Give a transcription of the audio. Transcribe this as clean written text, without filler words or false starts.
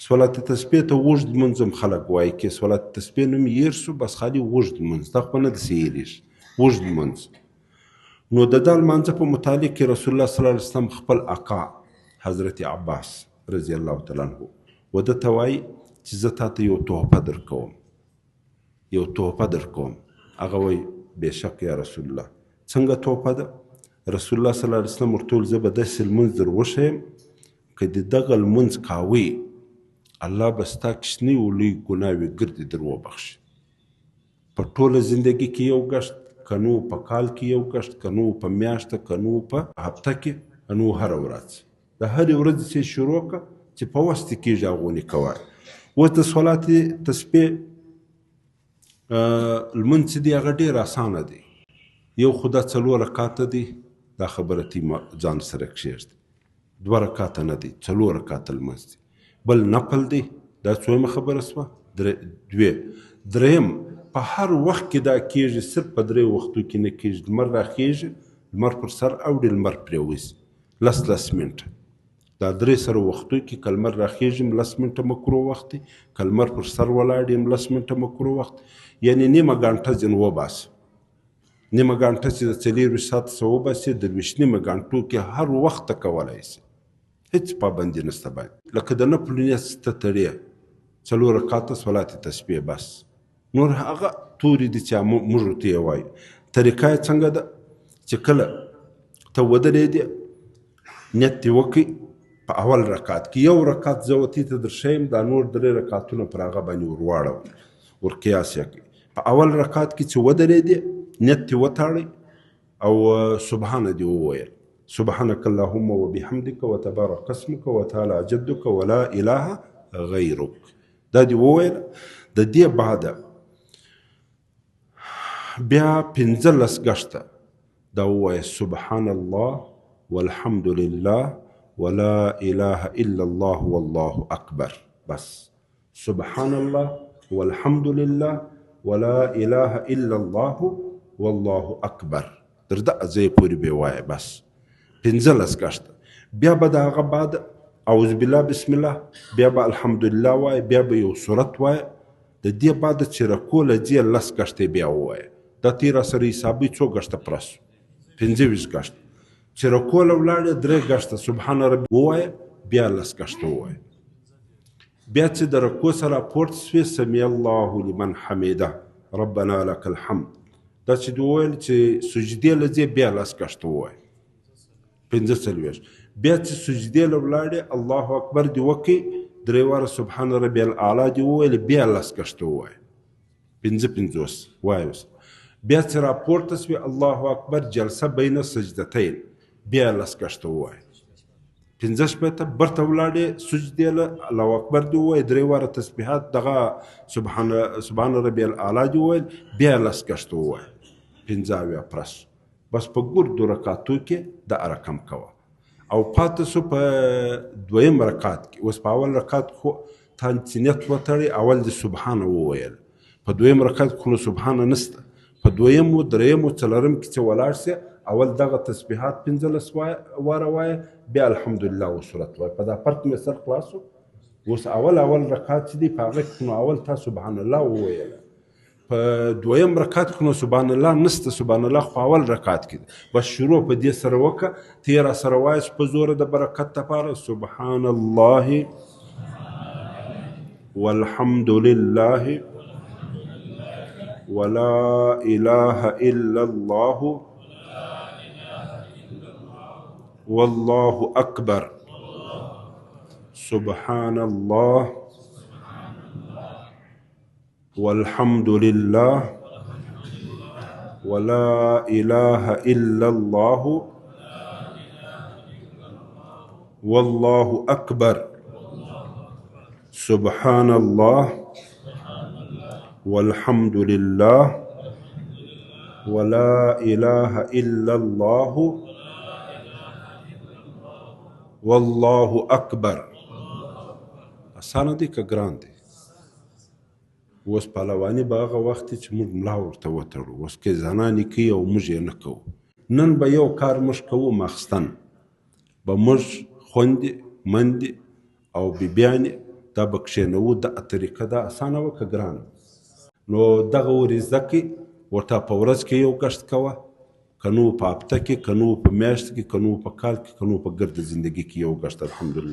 صلات تسبیح ته اوږد لمونځ هم خلک وایي کې صلات تسبیح نوم هیر سو بس خالي اوږد لمونځ دا خو نه داسې هېرېږي اوږد لمونځ. نو د دا لمانځه په متعلق کې رسول الله صلی الله علیه وسلم خپل اکا حضرت عباس رضی الله تعالی عنه وده ته وایي چې زه تا ته یو تحفه درکوم هغه وایي بېشک یا رسول الله څنګه تحفه ده؟ رسول الله صلی الله علیه وسلم ورته وویل زه به داسې لمونځ در وښیم که د دغه لمونځ کاوې الله به ستا کوچنۍ و لوی ګناوې ګردې در وبخښي. په ټوله زندګي کې یو ګشت که نو په کال کې یو ګشت که نو په میاشته که نو په هفته کې نو هره ورځ د هرې ورځې چې شروع کړه چې په وخت کېږي هغونې کوه. اوس د صلات تسبیح لمونځ چې دی هغه ډېر اسانه دی. یو خو دا 4 رکاته دی دا خبره تی ځان سره کښېږدي 2 رکاته نه دی 4 رکاته لمونځ دی. بل نفل دی دا څویمه خبره شوه 2. دریم په هر وخت کې دا کېږي صرف په 3 وختو کې نه کېږي. لمر راخېږي لمر پر سر اوړي لمر پرېوځي 10 منټه دا 3 سره وختو کې که لمر راخېږي 10 منټه مکرو وخت دی که لمر پر سر ولاړ یم 10 منټه مکرو وخت یعنې نیمه ګنټه ځینې وباسي نیمه ګنټه چې د 24 ساعت څخه وباسي 23 نیمه ګنټو کې هر وخت ته کولی شي هیڅ پابندي نشته باندې لکه د نفلو نیت ته تړې 4 رکاته صلات تسبیح بس نور هغه تورې دي چې موږ ورته یې وایو. طریقه یې څنګه ده چې کله ته ودرېدې نیت دې وکړي په اول رکات کې یو رکات زه وتې ته درښیم دا نور 3 رکاتونه پر هغه باندې ورواړو ور قیاس یې کړي. په اول رکات کې چې ودرېدې نیت دې وتاړئ او سبحانه دې وویل سبحانك اللهم وبحمدك وتبارك اسمك وتعالى جدك ولا اله غيرك دا دې وویل. د دې بعد بیا 15 ګشته دا ووایه سبحان الله والحمد لله ولا اله الا الله والله اکبر بس سبحان الله والحمد لله ولا اله الا الله والله اکبر تر دا ځای پورې به وایه بس 15 ګشته. بیا به د هغه بعد اعوذ بالله بسم الله بیا به الحمدلله وایه بیا به یو سورت وایه د دې بعد چې رکوع له ځایه 10 ګشتې بیا ووایه دا تیره سره حسابي 2 ګشته پرس 25 ګشته چې رکوع له ولاړې 3 ګشته سبحان ربي ووایه بیا 10 ګشته ووایه. بیا چې د رکوع سره پورته سوې سمع الله لمن حمیده ربنا لك الحمد دا چې وویل چې سجدې له ځایه بیا 10 ګشته ووایه 45. بیا چې سجدې له ولاړې الله اکبر دې وکړي 3 واره سبحان ربي الاعلی دې وویل بیا 10 ګشته ووایه 55 وایه. بیا چې راپورته سوې الله اکبر جلسه بین سجدتین بیا 10 ګشته ووایه 15 برته ولاړې سجدې له الله اکبر دې ووایه 3 واره تسبیحات دغه سبحان ربي الاعلی دې وویل بیا 10 ګشته ووایه 15 پرس بس په ګردو رکاتو کې د رقم کوه او پاتې سو په 2م رکات کې. اوس په اول رکات خو تانسینیت وتړي اول د سبحانه وویل په 2م رکات خو سبحانه نسته په 2م و 3م و 4م کې چې ولاړ سي اول دغه تسبیحات 15 واره وایه بیا الحمدلله و سورت وایه په دا فرق مې سر خلاصو. اوس اول رکات چې دی په هغه کې نو اول تا سبحان الله وویله په 2م رکات کې نو سبحان الله نسته سبحان الله خو اول رکات کې بس شروع په دې سره وکړه ته را سره وایه په زور د برکت لپاره سبحان الله والحمد لله ولا اله الا الله والله اکبر سبحان الله والحمد لله ولا اله الا الله والله اکبر سبحان الله والحمد لله ولا اله الا الله والله اکبر. اسانه دي که ګران دي؟ اوس پهلواني به هغه وخت چې موږ ملا ورته وتړو اوس کې زنانې کوي او موږ یې نه کوو. نن به یو کار موږ کوو ماخستن به موږ خوندې مندې او بیبیانې دا به کښېنوو. دغه طریقه دا اسانه وه که ګرانه؟ نو دغه وریځه کې ورته په ورځ کې یو ګشت کوه، که نو په هفته کې، که نو په میاشت کې، که نو په کال کې، که نو په ګرد زندګي کې یو ګشت. الحمدلله.